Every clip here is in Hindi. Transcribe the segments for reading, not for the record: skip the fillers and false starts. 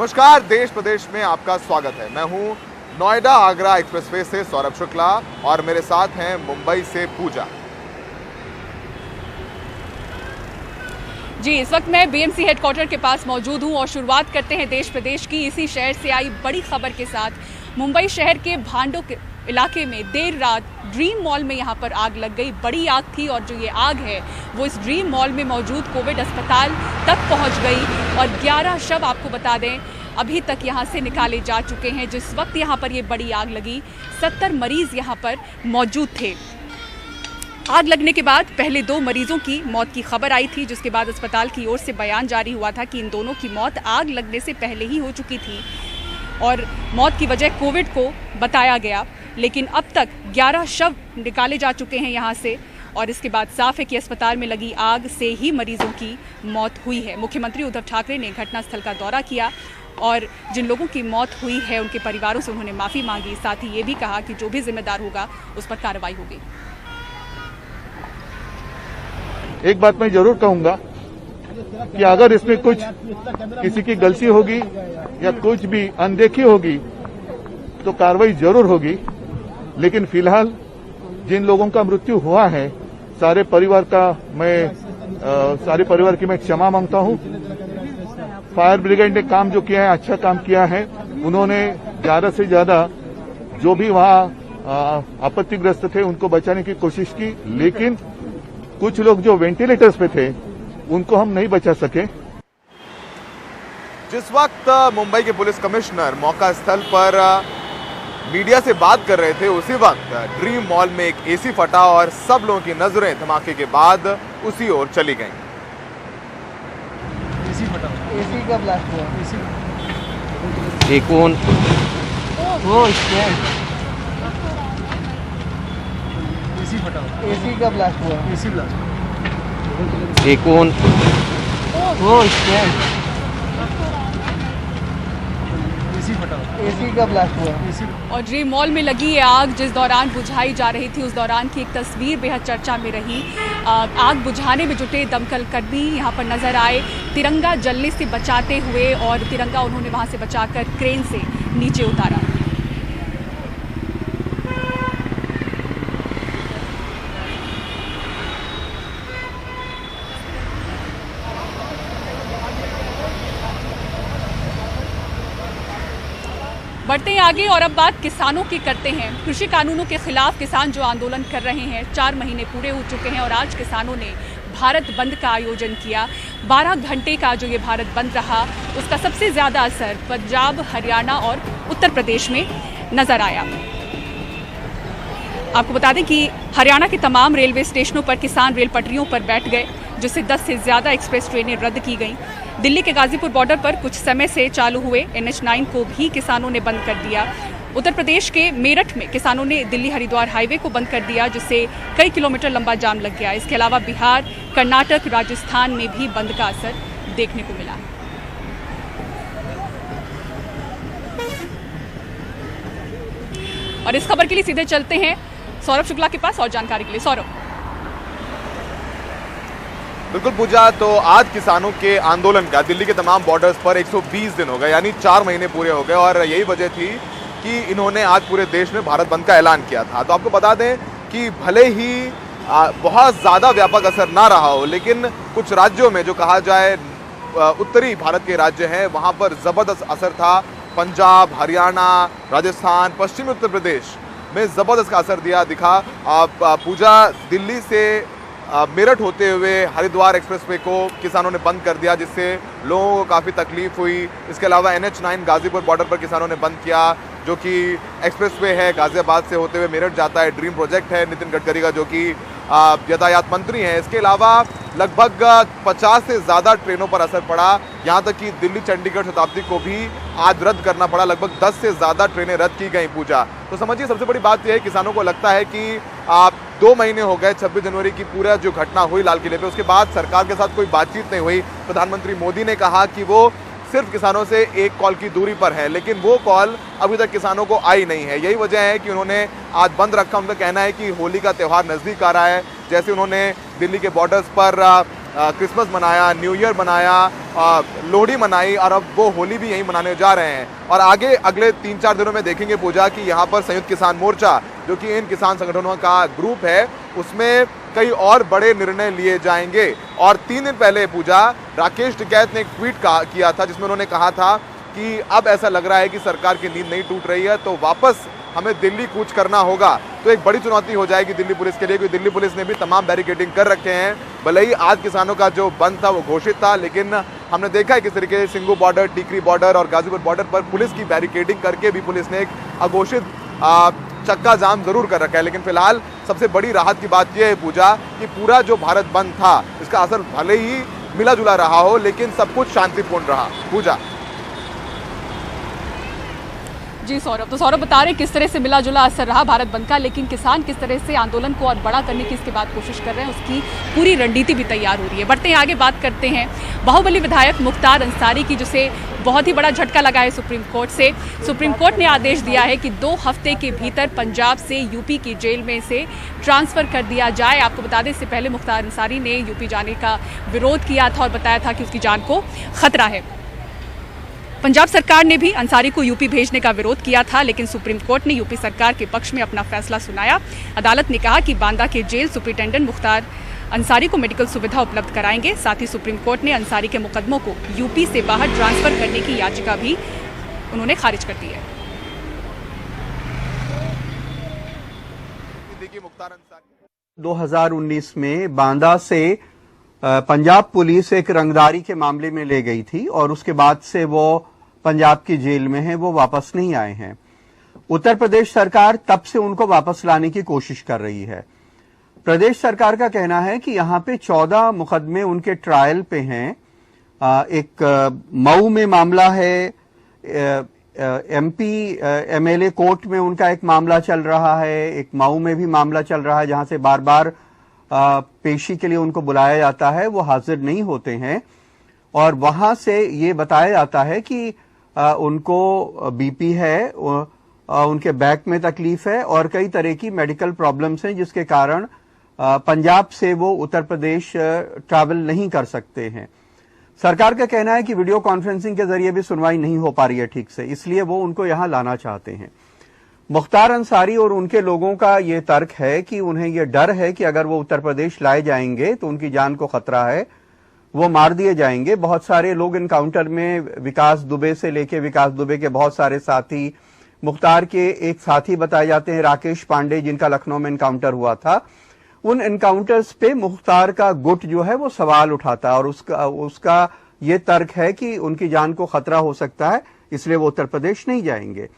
नमस्कार, देश प्रदेश में आपका स्वागत है। मैं हूं नोएडा आगरा एक्सप्रेसवे से सौरभ शुक्ला और मेरे साथ हैं मुंबई से पूजा। जी, इस वक्त मैं बीएमसी हेडक्वार्टर के पास मौजूद हूं और शुरुआत करते हैं देश प्रदेश की इसी शहर से आई बड़ी खबर के साथ। मुंबई शहर के भांडो के इलाके में देर रात ड्रीम मॉल में यहां पर आग लग गई। बड़ी आग थी और जो ये आग है वो इस ड्रीम मॉल में मौजूद कोविड अस्पताल तक पहुंच गई और 11 शव आपको बता दें अभी तक यहां से निकाले जा चुके हैं। जिस वक्त यहां पर ये बड़ी आग लगी 70 मरीज यहां पर मौजूद थे। आग लगने के बाद पहले 2 मरीजों की मौत की खबर आई थी, जिसके बाद अस्पताल की ओर से बयान जारी हुआ था कि इन दोनों की मौत आग लगने से पहले ही हो चुकी थी और मौत की वजह कोविड को बताया गया। लेकिन अब तक 11 शव निकाले जा चुके हैं यहाँ से और इसके बाद साफ है कि अस्पताल में लगी आग से ही मरीजों की मौत हुई है। मुख्यमंत्री उद्धव ठाकरे ने घटनास्थल का दौरा किया और जिन लोगों की मौत हुई है उनके परिवारों से उन्होंने माफ़ी मांगी। साथ ही ये भी कहा कि जो भी जिम्मेदार होगा उस पर कार्रवाई होगी। एक बात मैं जरूर कहूंगा कि अगर इसमें कुछ किसी की गलती होगी या कुछ भी अनदेखी होगी तो कार्रवाई जरूर होगी। लेकिन फिलहाल जिन लोगों का मृत्यु हुआ है सारे परिवार की मैं क्षमा मांगता हूं। फायर ब्रिगेड ने काम जो किया है अच्छा काम किया है। उन्होंने ज्यादा से ज्यादा जो भी वहां आपत्तिग्रस्त थे उनको बचाने की कोशिश की, लेकिन कुछ लोग जो वेंटिलेटर्स पे थे उनको हम नहीं बचा सके। जिस वक्त मुंबई के पुलिस कमिश्नर मौका स्थल पर मीडिया से बात कर रहे थे उसी वक्त ड्रीम मॉल में एक एसी फटा और सब लोगों की नजरें धमाके के बाद उसी ओर चली गईं। एसी फटा, एसी का ब्लास्ट हुआ। ये कौन? वो स्टैंड एसी फटा, एसी का ब्लास्ट हुआ। AC blast. ये कौन? वो स्टैंड एसी फटा, एसी का ब्लास्ट हुआ। एसी। और ड्रीम मॉल में लगी ये आग जिस दौरान बुझाई जा रही थी उस दौरान की एक तस्वीर बेहद चर्चा में रही। आग बुझाने में जुटे दमकल कर्मी यहाँ पर नजर आए, तिरंगा जलने से बचाते हुए और तिरंगा उन्होंने वहाँ से बचाकर क्रेन से नीचे उतारा। बढ़ते हैं आगे और अब बात किसानों की करते हैं। कृषि कानूनों के खिलाफ किसान जो आंदोलन कर रहे हैं 4 महीने पूरे हो चुके हैं और आज किसानों ने भारत बंद का आयोजन किया। 12 घंटे का जो ये भारत बंद रहा उसका सबसे ज़्यादा असर पंजाब, हरियाणा और उत्तर प्रदेश में नज़र आया। आपको बता दें कि हरियाणा के तमाम रेलवे स्टेशनों पर किसान रेल पटरियों पर बैठ गए, जिससे 10 से ज़्यादा एक्सप्रेस ट्रेनें रद्द की गईं। दिल्ली के गाजीपुर बॉर्डर पर कुछ समय से चालू हुए NH9 को भी किसानों ने बंद कर दिया। उत्तर प्रदेश के मेरठ में किसानों ने दिल्ली हरिद्वार हाईवे को बंद कर दिया, जिससे कई किलोमीटर लंबा जाम लग गया। इसके अलावा बिहार, कर्नाटक, राजस्थान में भी बंद का असर देखने को मिला। और इस खबर के लिए सीधे चलते हैं सौरभ शुक्ला के पास और जानकारी के लिए। सौरभ। बिल्कुल पूजा, तो आज किसानों के आंदोलन का दिल्ली के तमाम बॉर्डर्स पर 120 दिन हो गए, यानी 4 महीने पूरे हो गए और यही वजह थी कि इन्होंने आज पूरे देश में भारत बंद का ऐलान किया था। तो आपको बता दें कि भले ही बहुत ज़्यादा व्यापक असर ना रहा हो, लेकिन कुछ राज्यों में जो कहा जाए उत्तरी भारत के राज्य हैं वहाँ पर ज़बरदस्त असर था। पंजाब, हरियाणा, राजस्थान, पश्चिमी उत्तर प्रदेश में ज़बरदस्त का असर दिखा। पूजा, दिल्ली से मेरठ होते हुए हरिद्वार एक्सप्रेसवे को किसानों ने बंद कर दिया, जिससे लोगों को काफ़ी तकलीफ हुई। इसके अलावा NH9 गाजीपुर बॉर्डर पर किसानों ने बंद किया, जो कि एक्सप्रेसवे है गाजियाबाद से होते हुए मेरठ जाता है। ड्रीम प्रोजेक्ट है नितिन गडकरी का, जो कि यातायात मंत्री हैं। इसके अलावा लगभग 50 से ज़्यादा ट्रेनों पर असर पड़ा, यहाँ तक कि दिल्ली चंडीगढ़ शताब्दी को भी आज रद्द करना पड़ा। लगभग 10 से ज़्यादा ट्रेनें रद्द की गई पूजा। तो समझिए सबसे बड़ी बात यह है, किसानों को लगता है कि 2 महीने हो गए 26 जनवरी की पूरा जो घटना हुई लाल किले पे, उसके बाद सरकार के साथ कोई बातचीत नहीं हुई। प्रधानमंत्री मोदी ने कहा कि वो सिर्फ किसानों से एक कॉल की दूरी पर है, लेकिन वो कॉल अभी तक किसानों को आई नहीं है। यही वजह है कि उन्होंने आज बंद रखा। उनका कहना है कि होली का त्यौहार नज़दीक आ रहा है। जैसे उन्होंने दिल्ली के बॉर्डर्स पर क्रिसमस मनाया, न्यू ईयर मनाया, लोहड़ी मनाई और अब वो होली भी यहीं मनाने जा रहे हैं। और आगे अगले 3-4 दिनों में देखेंगे पूजा कि यहाँ पर संयुक्त किसान मोर्चा, जो कि इन किसान संगठनों का ग्रुप है, उसमें कई और बड़े निर्णय लिए जाएंगे। और 3 दिन पहले पूजा राकेश टिकैत ने एक ट्वीट किया था जिसमें उन्होंने कहा था कि अब ऐसा लग रहा है कि सरकार की नींद नहीं टूट रही है, तो वापस हमें दिल्ली कूच करना होगा। तो एक बड़ी चुनौती हो जाएगी दिल्ली पुलिस के लिए, क्योंकि दिल्ली पुलिस ने भी तमाम बैरिकेडिंग कर रखे हैं। भले ही आज किसानों का जो बंद था वो घोषित था, लेकिन हमने देखा है किस तरीके से सिंगू बॉर्डर, टीकरी बॉर्डर और गाजीपुर बॉर्डर पर पुलिस की बैरिकेडिंग करके भी पुलिस ने एक अघोषित चक्का जाम जरूर कर रखा है। लेकिन फिलहाल सबसे बड़ी राहत की बात यह है पूजा कि पूरा जो भारत बंद था इसका असर भले ही मिला जुला रहा हो, लेकिन सब कुछ शांतिपूर्ण रहा। पूजा जी सौरभ, तो सौरभ बता रहे किस तरह से मिला जुला असर रहा भारत बंद का, लेकिन किसान किस तरह से आंदोलन को और बड़ा करने की इसके बाद कोशिश कर रहे हैं, उसकी पूरी रणनीति भी तैयार हो रही है। बढ़ते हैं आगे, बात करते हैं बाहुबली विधायक मुख्तार अंसारी की, जिसे बहुत ही बड़ा झटका लगा है सुप्रीम कोर्ट से। सुप्रीम कोर्ट ने आदेश दिया है कि 2 हफ्ते के भीतर पंजाब से यूपी की जेल में से ट्रांसफर कर दिया जाए। आपको बता दें इससे पहले मुख्तार अंसारी ने यूपी जाने का विरोध किया था और बताया था कि उसकी जान को खतरा है। पंजाब सरकार ने भी अंसारी को यूपी भेजने का विरोध किया था, लेकिन सुप्रीम कोर्ट ने यूपी सरकार के पक्ष में अपना फैसला सुनाया। अदालत ने कहा कि बांदा के जेल सुप्रिंटेंडेंट मुख्तार अंसारी को मेडिकल सुविधा उपलब्ध कराएंगे। साथ ही सुप्रीम कोर्ट ने अंसारी के मुकदमों को यूपी से बाहर ट्रांसफर करने की याचिका भी उन्होंने खारिज कर दी है। 2019 में बांदा से पंजाब पुलिस एक रंगदारी के मामले में ले गई थी और उसके बाद से वो पंजाब की जेल में हैं, वो वापस नहीं आए हैं। उत्तर प्रदेश सरकार तब से उनको वापस लाने की कोशिश कर रही है। प्रदेश सरकार का कहना है कि यहां पे 14 मुकदमे उनके ट्रायल पे हैं। एक मऊ में मामला है, एमपी एमएलए कोर्ट में उनका एक मामला चल रहा है, एक मऊ में भी मामला चल रहा है जहां से बार बार पेशी के लिए उनको बुलाया जाता है, वो हाजिर नहीं होते हैं और वहां से ये बताया जाता है कि उनको बीपी है, उनके बैक में तकलीफ है और कई तरह की मेडिकल प्रॉब्लम्स हैं, जिसके कारण पंजाब से वो उत्तर प्रदेश ट्रैवल नहीं कर सकते हैं। सरकार का कहना है कि वीडियो कॉन्फ्रेंसिंग के जरिए भी सुनवाई नहीं हो पा रही है ठीक से, इसलिए वो उनको यहां लाना चाहते हैं। मुख्तार अंसारी और उनके लोगों का ये तर्क है कि उन्हें ये डर है कि अगर वो उत्तर प्रदेश लाए जाएंगे तो उनकी जान को खतरा है, वो मार दिए जाएंगे। बहुत सारे लोग इनकाउंटर में विकास दुबे से लेके विकास दुबे के बहुत सारे साथी, मुख्तार के एक साथी बताए जाते हैं राकेश पांडे, जिनका लखनऊ में इनकाउंटर हुआ था, उन इनकाउंटर्स पे मुख्तार का गुट जो है वो सवाल उठाता और उसका ये तर्क है कि उनकी जान को खतरा हो सकता है, इसलिए वो उत्तर प्रदेश नहीं जाएंगे।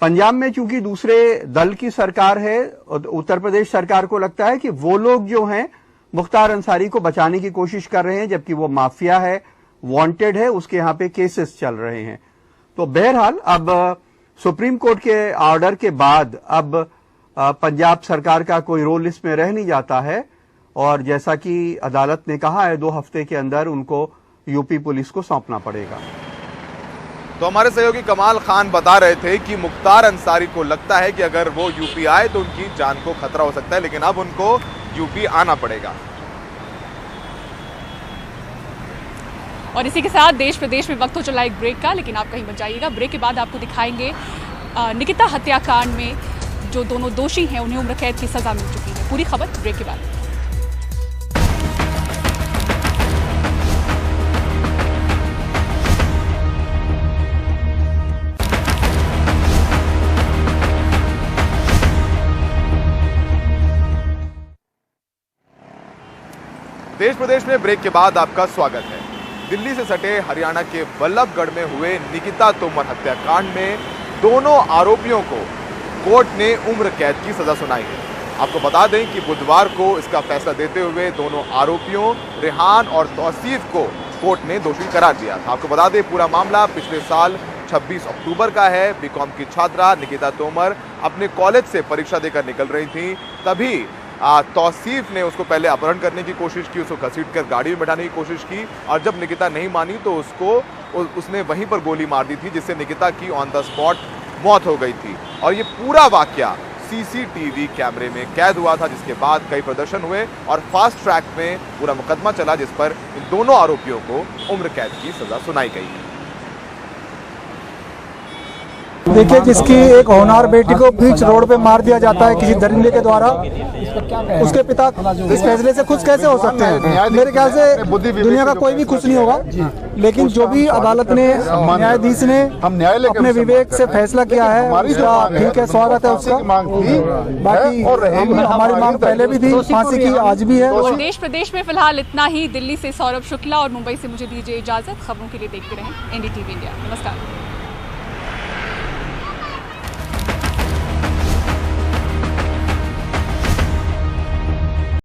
पंजाब में चूंकि दूसरे दल की सरकार है, उत्तर प्रदेश सरकार को लगता है कि वो लोग जो हैं मुख्तार अंसारी को बचाने की कोशिश कर रहे हैं, जबकि वो माफिया है, वांटेड है, उसके यहां पे केसेस चल रहे हैं। तो बहरहाल अब सुप्रीम कोर्ट के ऑर्डर के बाद अब पंजाब सरकार का कोई रोल इसमें रह नहीं जाता है और जैसा कि अदालत ने कहा है 2 हफ्ते के अंदर उनको यूपी पुलिस को सौंपना पड़ेगा। तो हमारे सहयोगी कमाल खान बता रहे थे कि मुख्तार अंसारी को लगता है कि अगर वो यूपी आए तो उनकी जान को खतरा हो सकता है, लेकिन अब उनको यूपी आना पड़ेगा। और इसी के साथ देश प्रदेश में वक्त हो चला एक ब्रेक का, लेकिन आप कहीं मत जाइएगा। ब्रेक के बाद आपको दिखाएंगे निकिता हत्याकांड में जो दोनों दोषी हैं उन्हें उम्र कैद की सजा मिल चुकी है। पूरी खबर ब्रेक के बाद। देश प्रदेश में ब्रेक के बाद आपका स्वागत है। दिल्ली से सटे हरियाणा के बल्लभगढ़ में हुए निकिता तोमर हत्याकांड में दोनों आरोपियों को कोर्ट ने उम्र कैद की सजा सुनाई है। आपको बता दें कि बुधवार को इसका फैसला देते हुए दोनों आरोपियों रेहान और तौसीफ को कोर्ट ने दोषी करार दिया था। आपको बता दें पूरा मामला पिछले साल 26 अक्टूबर का है। बीकॉम की छात्रा निकिता तोमर अपने कॉलेज से परीक्षा देकर निकल रही थी, तभी तौसीफ ने उसको पहले अपहरण करने की कोशिश की, उसको घसीटकर गाड़ी में बैठाने की कोशिश की और जब निकिता नहीं मानी तो उसने वहीं पर गोली मार दी थी, जिससे निकिता की ऑन द स्पॉट मौत हो गई थी। और ये पूरा वाकया सीसीटीवी कैमरे में कैद हुआ था, जिसके बाद कई प्रदर्शन हुए और फास्ट ट्रैक में पूरा मुकदमा चला, जिस पर इन दोनों आरोपियों को उम्र कैद की सजा सुनाई गई है। देखिए, जिसकी एक होनहार बेटी को बीच रोड पे मार दिया जाता है किसी दरिंदे के द्वारा, उसके पिता इस फैसले से खुश कैसे हो सकते हैं? मेरे ख्याल से दुनिया का कोई भी खुश नहीं होगा, लेकिन जो भी अदालत ने, न्यायाधीश ने अपने विवेक से फैसला किया है उसका ठीक है, स्वागत है उसका। बाकी हमारी मांग पहले भी थी, फांसी की आज भी है। देश प्रदेश में फिलहाल इतना ही। दिल्ली से सौरभ शुक्ला और मुंबई से मुझे दीजिए इजाजत। खबरों के लिए देखते रहें NDTV इंडिया। नमस्कार।